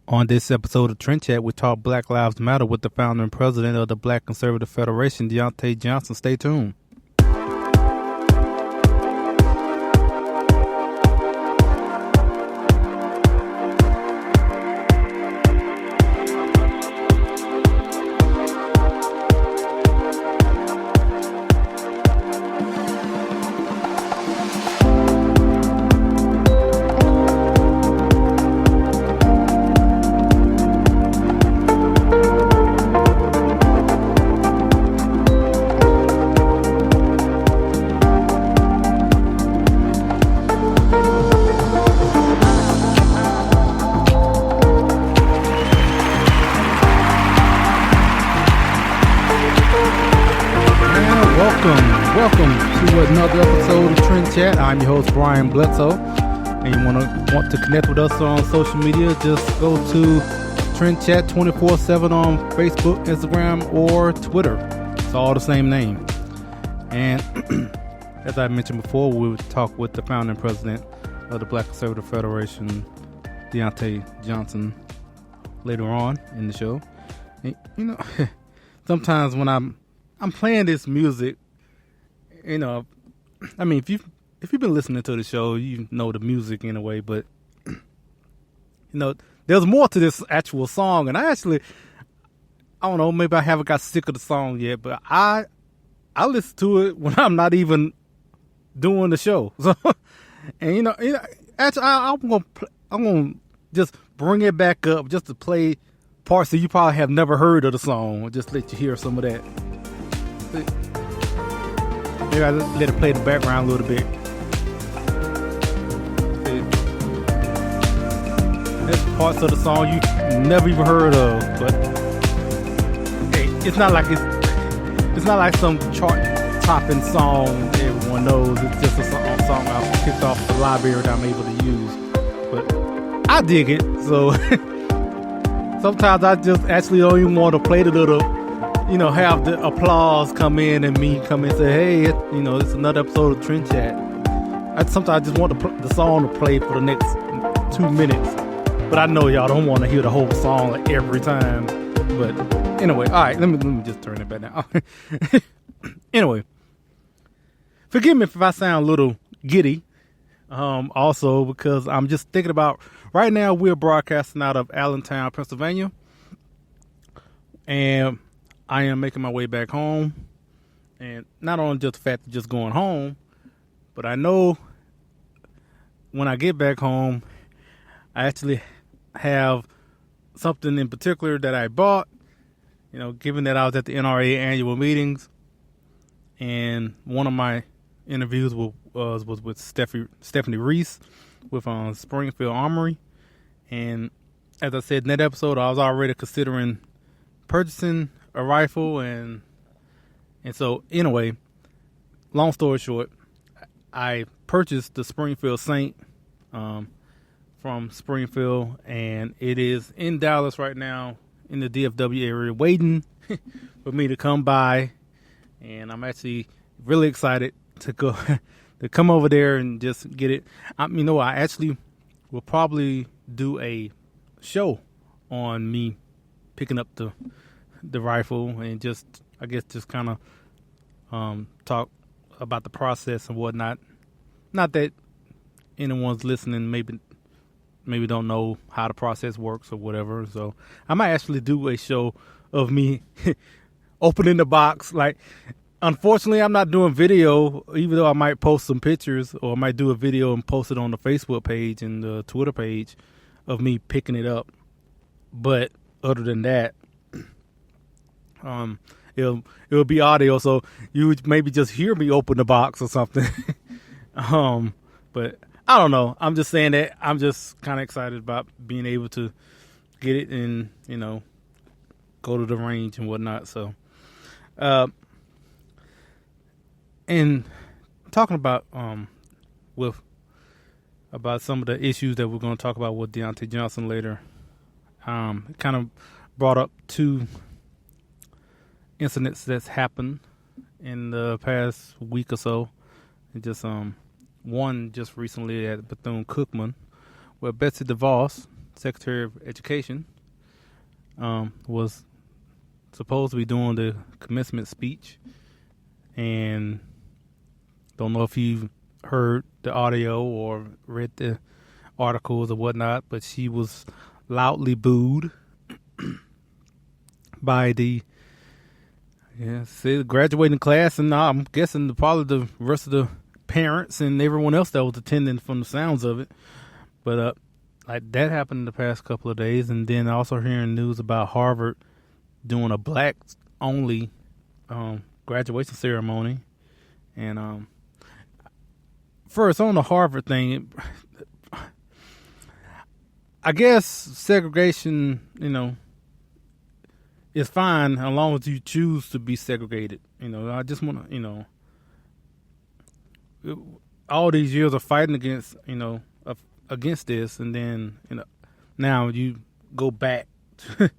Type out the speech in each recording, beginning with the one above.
On this episode of TrendChat, we talk Black Lives Matter with the founder and president of the Black Conservative Federation, Diante Johnson. Stay tuned. Welcome to another episode of TrendChat. I'm your host, Brian Bledsoe, and you want to connect with us on social media, just go to TrendChat 24/7 on Facebook, Instagram, or Twitter. It's all the same name. And as I mentioned before, we'll talk with the founder and president of the Black Conservative Federation, Diante Johnson, later on in the show. And, sometimes when I'm playing this music, I mean, if you've been listening to the show, you know the music in a way, but there's more to this actual song. And I don't know, maybe I haven't got sick of the song yet, but I listen to it when I'm not even doing the show. So, and actually, I'm gonna just bring it back up just to play parts that you probably have never heard of the song. Just let you hear some of that. Maybe I let it play the background a little bit. There's parts of the song you never even heard of, but hey, it's not like some chart-topping song that everyone knows. It's just a song I picked off the library that I'm able to use. But I dig it, so sometimes I just actually don't even want to play the little, have the applause come in and me come in and say, hey, it's another episode of TrendChat. Sometimes I just want the song to play for the next 2 minutes. But I know y'all don't want to hear the whole song every time. But anyway, all right, let me just turn it back now. Anyway, forgive me if I sound a little giddy. Also, because I'm just thinking about, right now we're broadcasting out of Allentown, Pennsylvania. And I am making my way back home, and not only just the fact of just going home, but I know when I get back home, I actually have something in particular that I bought, given that I was at the NRA annual meetings, and one of my interviews was with Stephanie Reese with Springfield Armory, and as I said in that episode, I was already considering purchasing a rifle, and so anyway, long story short, I purchased the Springfield Saint from Springfield, and it is in Dallas right now in the DFW area waiting for me to come by, and I'm actually really excited to go to come over there and just get it. I actually will probably do a show on me picking up the rifle and just kind of talk about the process and whatnot. Not that anyone's listening maybe don't know how the process works or whatever. So I might actually do a show of me opening the box. Like, unfortunately, I'm not doing video, even though I might post some pictures, or I might do a video and post it on the Facebook page and the Twitter page of me picking it up. But other than that, it'll be audio, so you would maybe just hear me open the box or something. But I don't know. I'm just saying that I'm just kind of excited about being able to get it and go to the range and whatnot. So, and talking about about some of the issues that we're going to talk about with Diante Johnson later, it kind of brought up two incidents that's happened in the past week or so. And just one just recently at Bethune-Cookman, where Betsy DeVos, Secretary of Education, was supposed to be doing the commencement speech, and don't know if you heard the audio or read the articles or whatnot, but she was loudly booed by the graduating class, and I'm guessing probably the rest of the parents and everyone else that was attending from the sounds of it. But like that happened in the past couple of days, and then also hearing news about Harvard doing a black only graduation ceremony. And first on the Harvard thing, I guess segregation, is fine as long as you choose to be segregated. I just want to, all these years of fighting against, against this, and then, now you go back to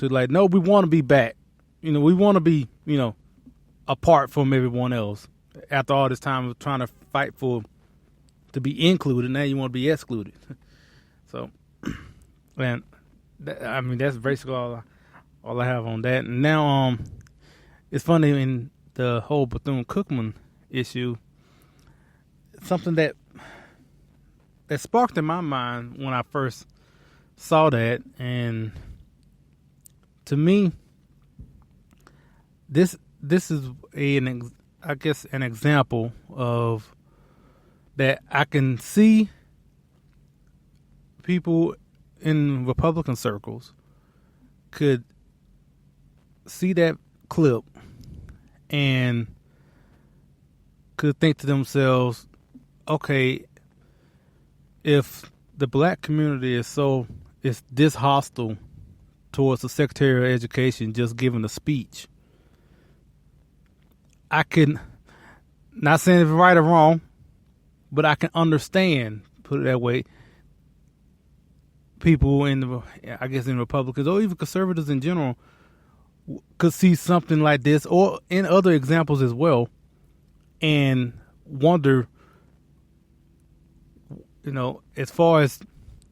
like, no, we want to be back. We want to be, apart from everyone else. After all this time of trying to fight to be included, now you want to be excluded. So, man, that's basically all I have on that. And now, it's funny in the whole Bethune-Cookman issue, something that sparked in my mind when I first saw that, and to me, this is an example of that I can see people in Republican circles could see that clip and could think to themselves, okay, if the black community is this hostile towards the Secretary of Education just giving a speech, I can, not saying it's right or wrong, but I can understand, put it that way, people in Republicans or even conservatives in general could see something like this, or in other examples as well, and wonder, as far as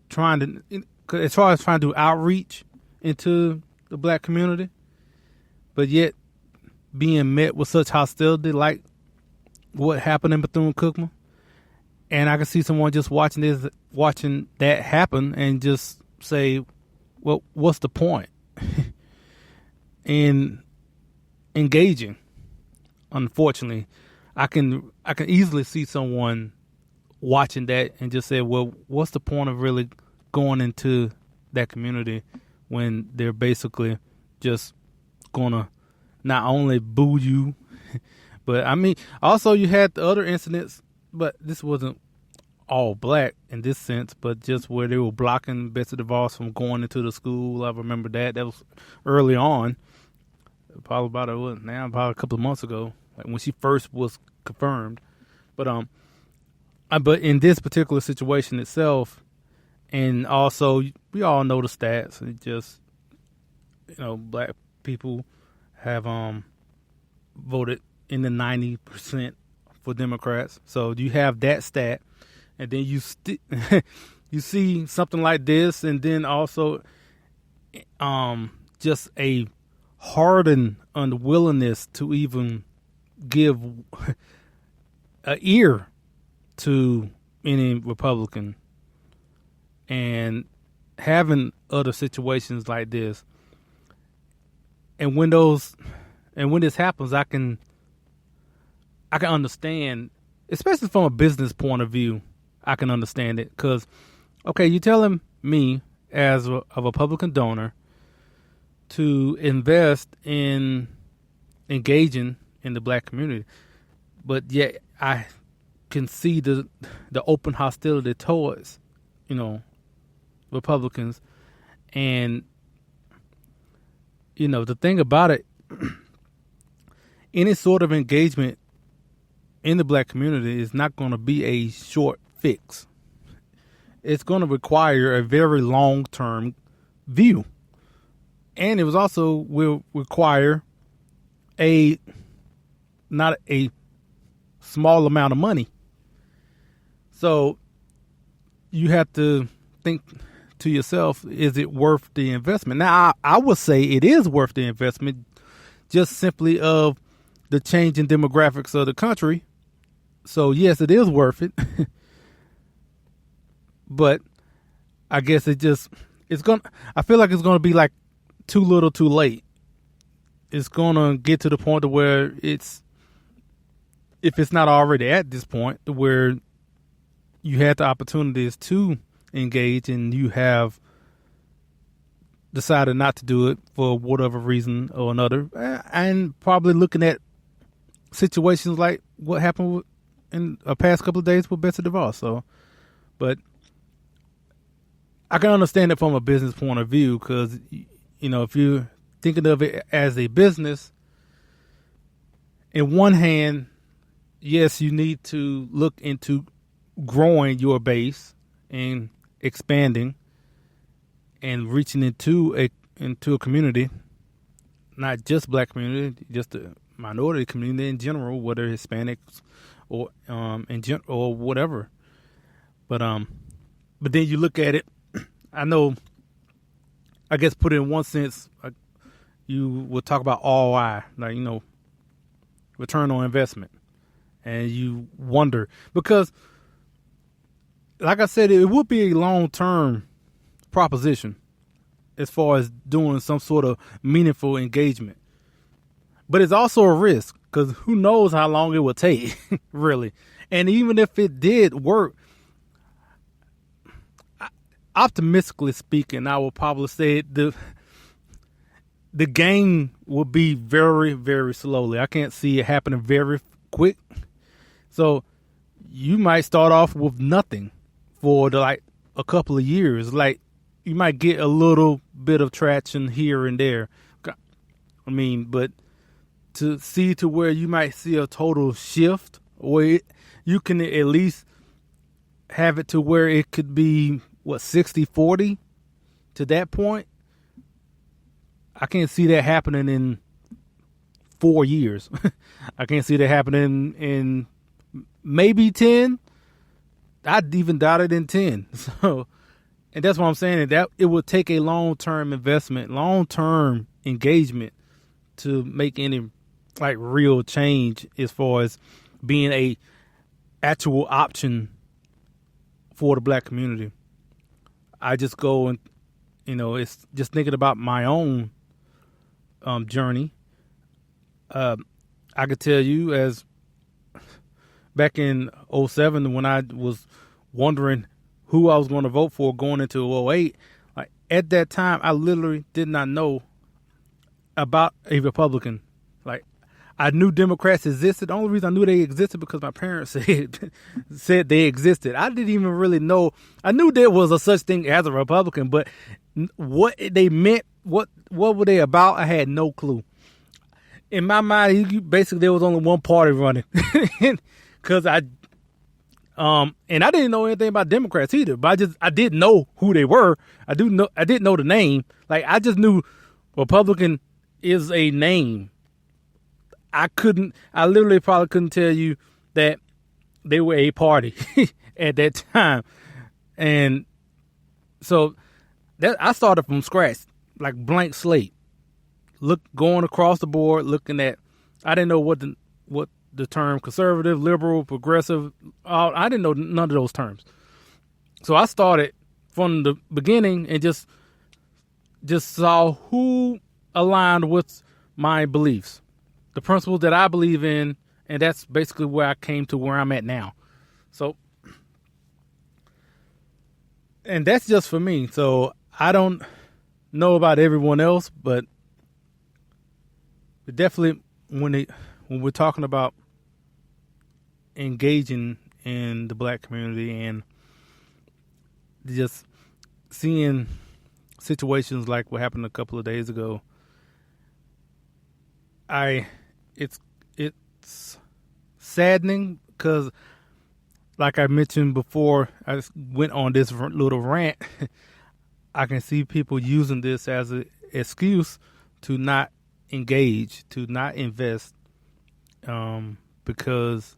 trying to do outreach into the black community, but yet being met with such hostility like what happened in Bethune-Cookman. And I can see someone just watching that happen and just say, well, what's the point in engaging? Unfortunately, I can easily see someone watching that and just say, well, what's the point of really going into that community when they're basically just gonna not only boo you, but also you had the other incidents, but this wasn't all black in this sense, but just where they were blocking Betsy DeVos from going into the school. I remember that was early on, probably about a couple of months ago, like when she first was confirmed. But in this particular situation itself, and also we all know the stats. It just, black people have voted in the 90% for Democrats. So you have that stat, and then you see something like this, and then also just a hardened unwillingness to even give an ear to any Republican, and having other situations like this. And when this happens, I can understand, especially from a business point of view. I can understand it because, okay, you're telling me as a Republican donor to invest in engaging in the black community, but yet I can see the open hostility towards, Republicans. And, the thing about it, any sort of engagement in the black community is not going to be a short fix. It's going to require a very long-term view. And it will require not a small amount of money. So you have to think to yourself, is it worth the investment? Now, I would say it is worth the investment, just simply of the changing demographics of the country. So yes, it is worth it. But I guess I feel like it's gonna be like too little too late. It's gonna get to the point to where if it's not already at this point where you had the opportunities to engage and you have decided not to do it for whatever reason or another, and probably looking at situations like what happened in the past couple of days with Betsy DeVos. So, but I can understand it from a business point of view because, if you're thinking of it as a business, in one hand, yes, you need to look into growing your base and expanding and reaching into a community, not just black community, just the minority community in general, whether Hispanics or or whatever. But then you look at it. I guess put it in one sense, you would talk about ROI, like, return on investment. And you wonder, because like I said, it would be a long-term proposition as far as doing some sort of meaningful engagement. But it's also a risk because who knows how long it will take, really. And even if it did work, optimistically speaking, I would probably say the gain will be very, very slowly. I can't see it happening very quick. So you might start off with nothing for a couple of years. Like you might get a little bit of traction here and there. I mean, but to see to where you might see a total shift, or you can at least have it to where it could be 60-40 to that point. I can't see that happening in 4 years. I can't see that happening in maybe 10. I'd even doubt it in 10. So, and that's what I'm saying, that it would take a long-term investment, long-term engagement to make any real change as far as being a actual option for the black community. I just go and, it's just thinking about my own journey. I could tell you, as back in 2007, when I was wondering who I was going to vote for going into 2008, at that time, I literally did not know about a Republican. I knew Democrats existed. The only reason I knew they existed because my parents said they existed. I didn't even really know. I knew there was a such thing as a Republican, but what they meant, what were they about, I had no clue. In my mind, basically there was only one party running, because and I didn't know anything about Democrats either. But I didn't know who they were. I didn't know the name. I just knew Republican is a name. I literally probably couldn't tell you that they were a party at that time. And so I started from scratch, blank slate. Going across the board, looking at, I didn't know what the term conservative, liberal, progressive, I didn't know none of those terms. So I started from the beginning and just saw who aligned with my beliefs, the principles that I believe in, and that's basically where I came to where I'm at now. So, and that's just for me. So I don't know about everyone else, but definitely when we're talking about engaging in the black community and just seeing situations like what happened a couple of days ago, it's saddening because, like I mentioned before, I just went on this little rant. I can see people using this as an excuse to not engage, to not invest, because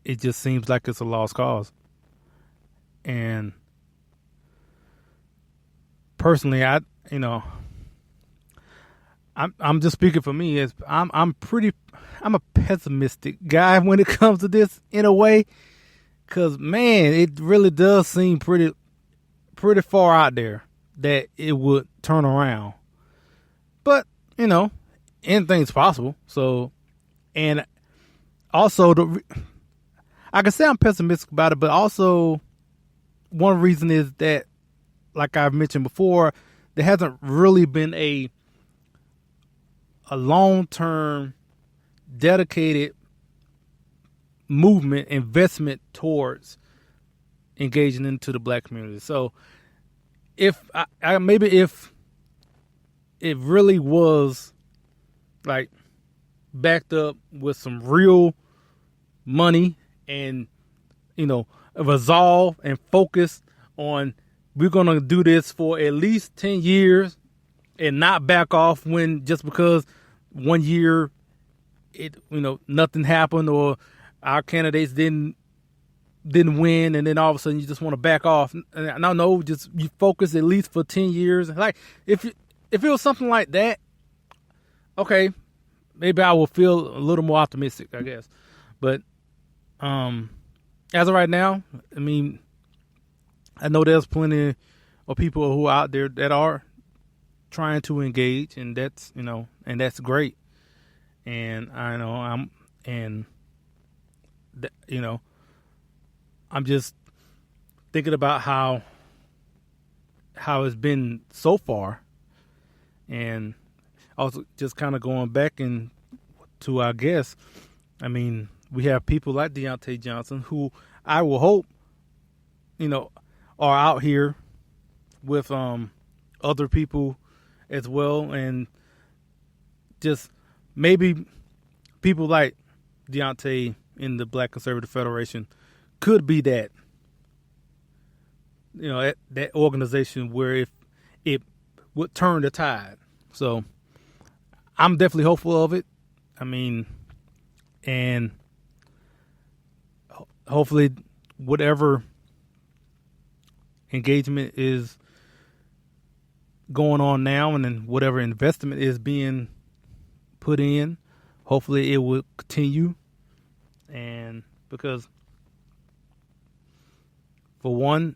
it just seems like it's a lost cause. And personally, I'm just speaking for me. As I'm a pessimistic guy when it comes to this in a way, because man, it really does seem pretty far out there that it would turn around. But anything's possible. So, and also I can say I'm pessimistic about it, but also one reason is that, like I've mentioned before, there hasn't really been a long-term dedicated movement, investment towards engaging into the black community. So if if it really was like backed up with some real money and resolve and focus on, we're going to do this for at least 10 years and not back off when just because 1 year nothing happened or our candidates didn't win, and then all of a sudden you just want to back off. No, just you focus at least for 10 years. Like if it was something like that, okay, maybe I will feel a little more optimistic, I guess. But as of right now, I mean, I know there's plenty of people who are out there that are trying to engage, and that's and that's great. And I know I'm just thinking about how it's been so far, and also just kind of going back to our guests. I mean, we have people like Diante Johnson, who I will hope are out here with other people as well, and just maybe people like Diante in the Black Conservative Federation could be that that organization where if it would turn the tide. So I'm definitely hopeful of it. I mean, and hopefully whatever engagement is going on now, and then whatever investment is being put in, hopefully it will continue. And because for one,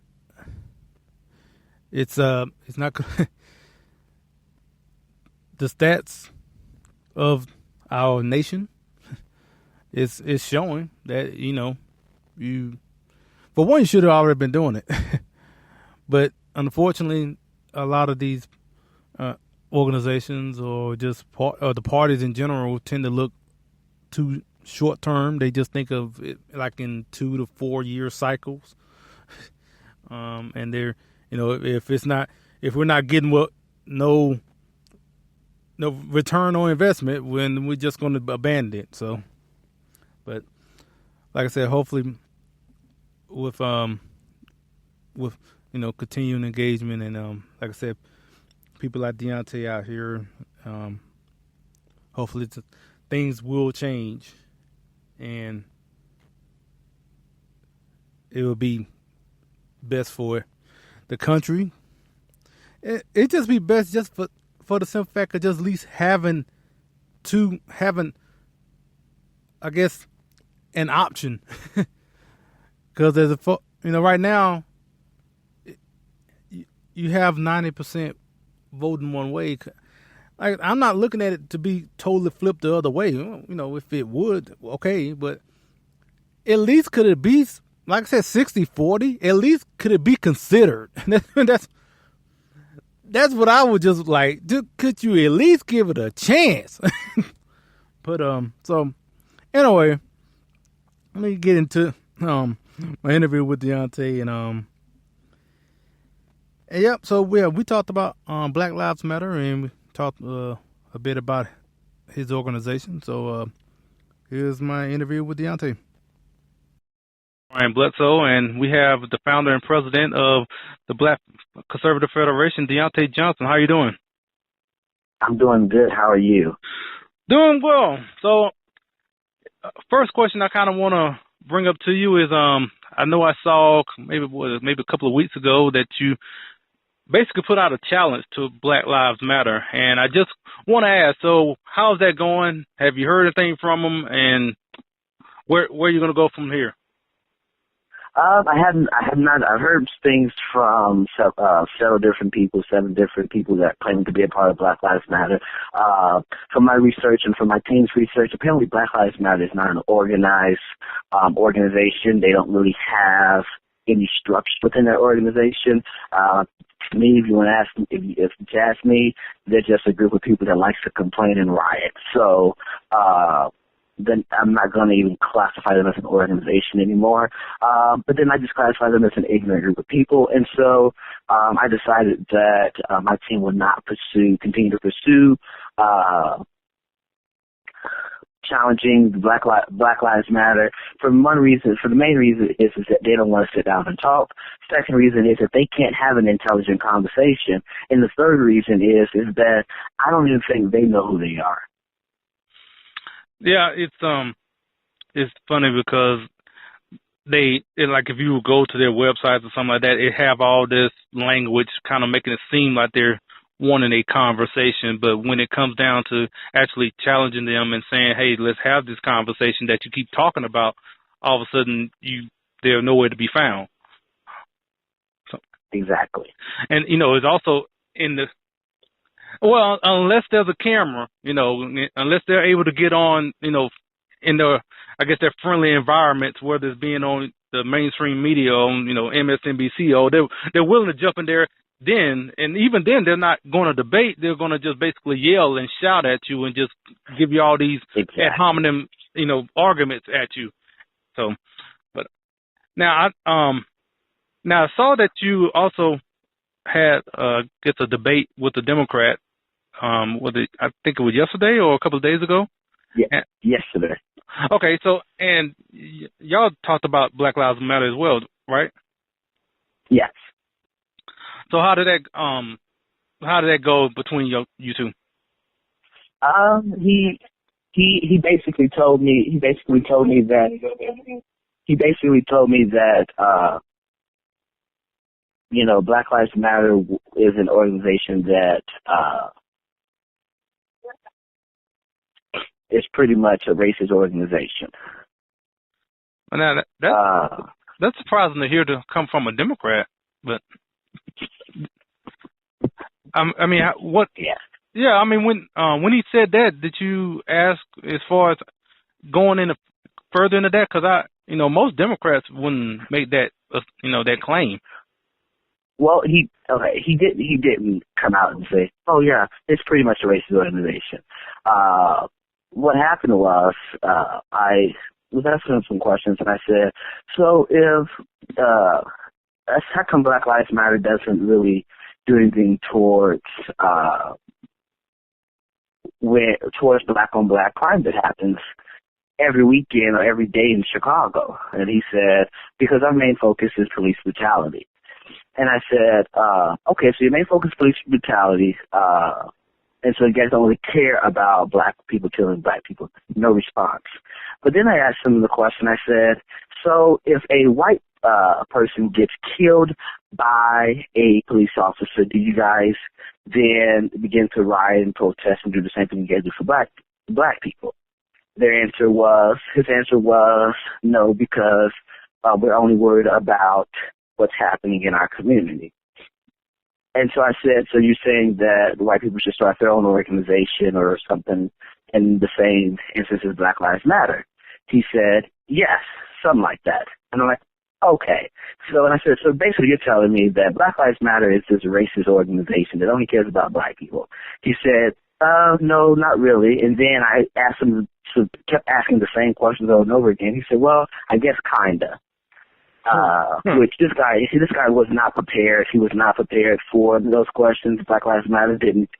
it's not the stats of our nation is showing that you for one, you should have already been doing it. But unfortunately, a lot of these organizations or just or the parties in general tend to look too short term. They just think of it like in 2 to 4 year cycles. And they're, if we're not getting no return on investment, when we're just going to abandon it. So, but like I said, hopefully with continuing engagement and like I said, people like Diante out here, hopefully things will change, and it will be best for the country. It just be best just for the simple fact of just at least having, I guess, an option. Because there's right now, you have 90% voting one way. Like, I'm not looking at it to be totally flipped the other way. If it would, okay, but at least could it be, like I said, 60-40? At least could it be considered? That's what I would just like. Could you at least give it a chance? But so anyway, let me get into my interview with Diante, and yep. So we talked about Black Lives Matter, and we talked a bit about his organization. So here's my interview with Diante. Ryan Bledsoe, and we have the founder and president of the Black Conservative Federation, Diante Johnson. How are you doing? I'm doing good. How are you? Doing well. So first question I kind of want to bring up to you is I know I saw maybe a couple of weeks ago that you basically put out a challenge to Black Lives Matter, and I just want to ask, so how's that going? Have you heard anything from them, and where are you going to go from here? I have not. I've heard things from several different people, 7 different people that claim to be a part of Black Lives Matter. From my research and from my team's research, apparently Black Lives Matter is not an organized organization. They don't really have any structure within their organization. To me, if you want to ask, if you ask me, they're just a group of people that likes to complain and riot. So, then I'm not going to even classify them as an organization anymore. But then I just classify them as an ignorant group of people. And so I decided that my team would not continue to pursue challenging Black Lives Matter for one reason. For the main reason is that they don't want to sit down and talk. Second reason is that they can't have an intelligent conversation. And the third reason is that I don't even think they know who they are. Yeah, it's funny because like if you go to their websites or something like that, it have all this language kind of making it seem like they're wanting a conversation, but when it comes down to actually challenging them and saying, hey, let's have this conversation that you keep talking about, all of a sudden they're nowhere to be found. So, exactly. And, it's also unless there's a camera, unless they're able to get on, in their, I guess, their friendly environments, whether it's being on the mainstream media, on, MSNBC, or they're willing to jump in there then, and even then they're not going to debate. They're going to just basically yell and shout at you and just give you all these ad hominem, arguments at you. So, but now I saw that you also had a debate with the Democrat. I think it was yesterday or a couple of days ago. Yeah, yesterday. Okay, so and y'all talked about Black Lives Matter as well, right? Yes. So how did that go between you two? He basically told me that Black Lives Matter is an organization that is pretty much a racist organization. Now that's surprising to hear to come from a Democrat, but I mean, what? Yeah, I mean, when he said that, did you ask as far as going further into that? Because most Democrats wouldn't make that that claim. Well, he didn't come out and say, "Oh yeah, it's pretty much a racist organization." What happened was, I was asking him some questions, and I said, "So if how come Black Lives Matter doesn't really do anything towards black on black crime that happens every weekend or every day in Chicago?" And he said, "Because our main focus is police brutality." And I said, okay, so your main focus is police brutality, and so you guys don't really care about black people killing black people. No response. But then I asked him the question. I said, so if a white person gets killed by a police officer, do you guys then begin to riot and protest and do the same thing you guys do for black people? His answer was no, because we're only worried about what's happening in our community. And so I said, so you're saying that white people should start their own organization or something in the same instance as Black Lives Matter? He said, yes, something like that. And I'm like, okay. So, and I said, so basically you're telling me that Black Lives Matter is this racist organization that only cares about black people. He said, no, not really. And then I asked him, kept asking the same questions over and over again. He said, well, I guess kinda. Which this guy was not prepared. He was not prepared for those questions. Black Lives Matter didn't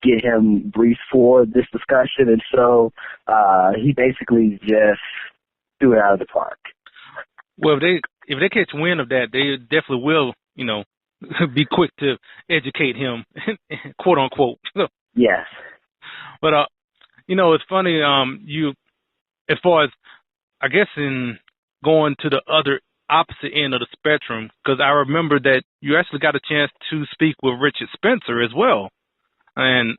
get him briefed for this discussion, and so he basically just threw it out of the park. Well, if they catch wind of that, they definitely will, be quick to educate him, quote unquote. Yes. But it's funny. You, as far as I guess in going to the other opposite end of the spectrum, because I remember that you actually got a chance to speak with Richard Spencer as well. And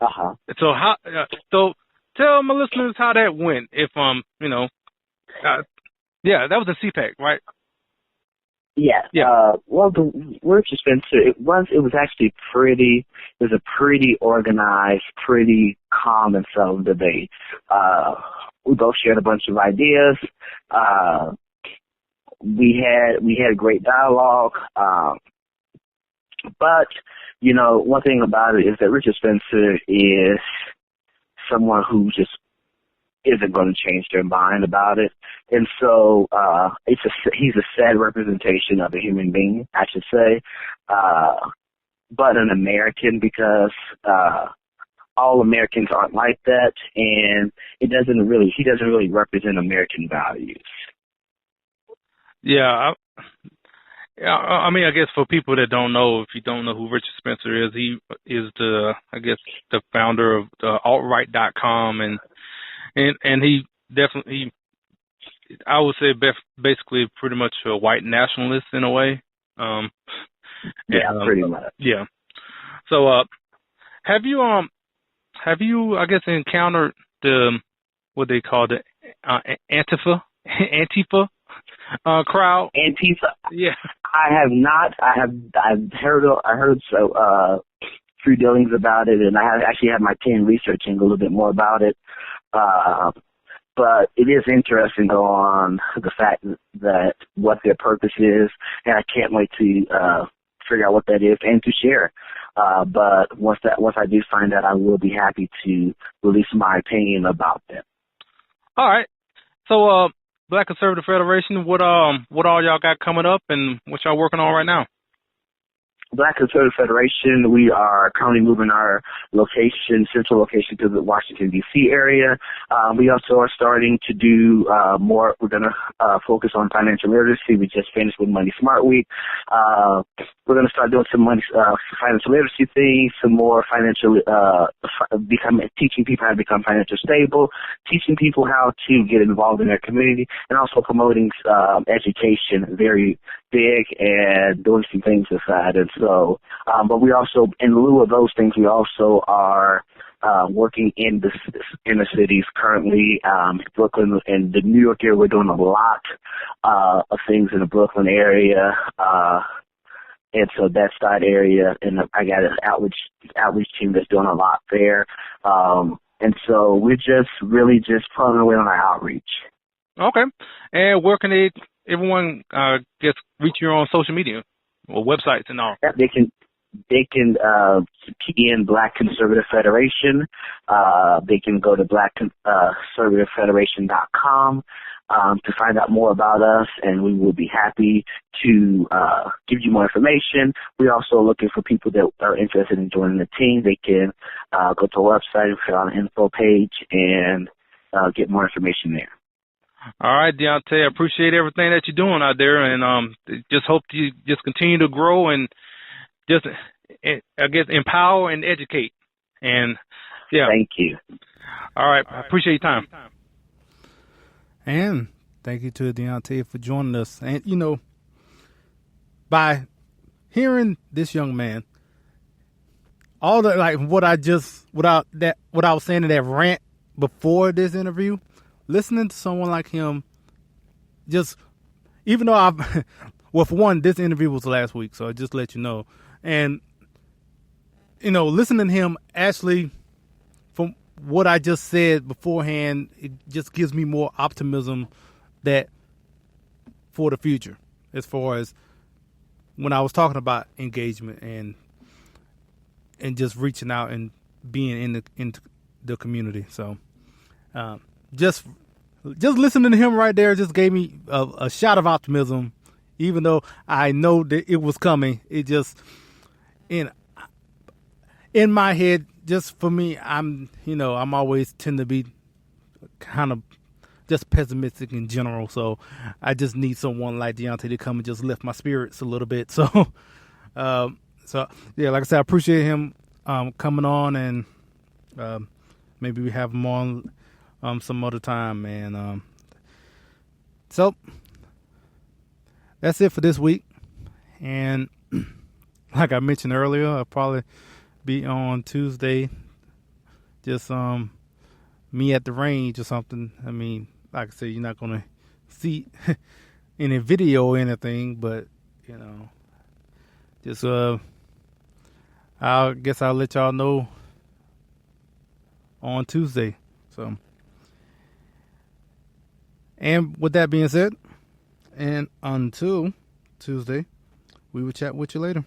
so so tell my listeners how that went. If yeah, that was a CPAC, right? Yeah. Well, the Richard Spencer, it was actually it was a pretty organized, pretty calm and settled debate. We both shared a bunch of ideas. We had a great dialogue. But, one thing about it is that Richard Spencer is someone who just isn't going to change their mind about it. And so he's a sad representation of a human being, I should say, but an American, because all Americans aren't like that, and he doesn't really represent American values. Yeah, I mean, I guess for people that don't know, if you don't know who Richard Spencer is, he is the founder of altright.com, and he definitely, I would say, basically pretty much a white nationalist in a way. Pretty much. Yeah. So, have you I guess encountered the what they call the Antifa crowd? Antifa. Yeah. I have not. I've heard few dealings about it, and I have actually had my team researching a little bit more about it. But it is interesting on the fact that what their purpose is, and I can't wait to figure out what that is and to share. But once I do find out, I will be happy to release my opinion about them. All right. So, Black Conservative Federation, what all y'all got coming up, and what y'all working on right now? Black Conservative Federation, we are currently moving our central location to the Washington, D.C. area. We also are starting to do more. We're going to focus on financial literacy. We just finished with Money Smart Week. We're going to start doing some financial literacy things, some more teaching people how to become financially stable, teaching people how to get involved in their community, and also promoting education, very big, and doing some things aside. And so, but we also, in lieu of those things, we also are working in the cities currently. Brooklyn and the New York area, we're doing a lot of things in the Brooklyn area. And so that's that area, and I got an outreach team that's doing a lot there. And so we're just really just plugging away on our outreach. Okay. And where can everyone reach you on social media or websites and all? They can key in Black Conservative Federation. They can go to blackconservativefederation.com to find out more about us, and we will be happy to give you more information. We're also looking for people that are interested in joining the team. They can go to our website and fill out an info page and get more information there. All right, Diante, I appreciate everything that you're doing out there, and just hope you just continue to grow and just, I guess, empower and educate. And, yeah. Thank you. All right, I appreciate your time. And thank you to Diante for joining us. And, by hearing this young man, all the, what I was saying in that rant before this interview, listening to someone like him, just, even though for one, this interview was last week, so I just let you know. And, listening to him, actually, from what I just said beforehand, it just gives me more optimism that for the future, as far as when I was talking about engagement and just reaching out and being in the community. So, just listening to him right there just gave me a shot of optimism, even though I know that it was coming. It just, in my head, just for me, I'm always tend to be kind of just pessimistic in general. So I just need someone like Diante to come and just lift my spirits a little bit. So, yeah, like I said, I appreciate him coming on, and maybe we have him on some other time, man. So that's it for this week. And like I mentioned earlier, I'll probably be on Tuesday. Just me at the range or something. I mean, like I said, you're not gonna see any video or anything, but just I guess I'll let y'all know on Tuesday. So, and with that being said, and until Tuesday, we will chat with you later.